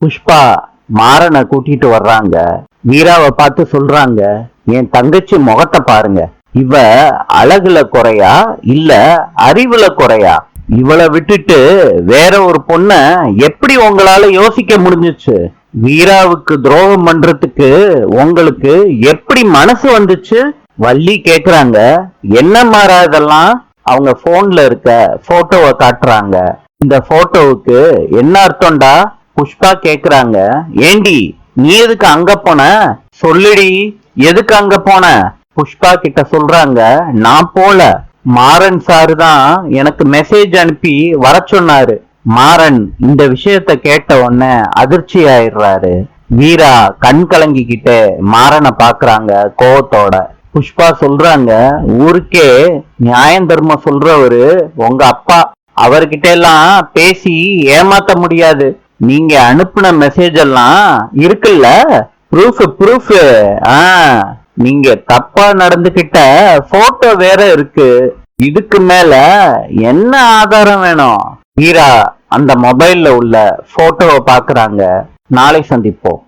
புஷ்பா மாறனை கூட்டிட்டு வர்றாங்க. வீராவை பார்த்து சொல்றாங்க, என் தங்கச்சி முகத்தை பாருங்க, இவ அழகுல குறையா இல்ல அறிவுல குறையா? இவளை விட்டுட்டு வேற ஒரு பொண்ண எப்படி உங்களால யோசிக்க முடிஞ்சிச்சு? வீராவுக்கு துரோகம் பண்றதுக்கு உங்களுக்கு எப்படி மனசு வந்துச்சு? வள்ளி கேக்குறாங்க, என்ன மாறா இதெல்லாம்? அவங்க போன்ல இருக்க போட்டோவை காட்டுறாங்க. இந்த போட்டோவுக்கு என்ன அர்த்தம்டா? புஷ்பா கேக்குறாங்க, ஏண்டி நீ எதுக்கு அங்க போன? சொல்லுடி, எதுக்கு அங்க போன? புஷ்பா கிட்ட சொல்றாங்க, நான் போல, மாறன் சாரு தான் எனக்கு மெசேஜ் அனுப்பி வர சொன்னாரு. மாறன் இந்த விஷயத்த கேட்ட உடனே அதிர்ச்சி ஆயிடுறாரு. வீரா கண் கலங்கிக்கிட்டு மாறனை பாக்குறாங்க கோவத்தோட. புஷ்பா சொல்றாங்க, ஊருக்கே நியாயம் தர்மம் சொல்றவரு உங்க அப்பா, அவர்கிட்ட எல்லாம் பேசி ஏமாத்த முடியாது. நீங்க அனுப்புன மெசேஜ் எல்லாம் இருக்குல்ல, ப்ரூஃப். நீங்க தப்பா நடந்துகிட்ட போட்டோ வேற இருக்கு. இதுக்கு மேல என்ன ஆதாரம் வேணும்? வீரா அந்த மொபைல்ல உள்ள போட்டோவை பாக்குறாங்க. நாளை சந்திப்போம்.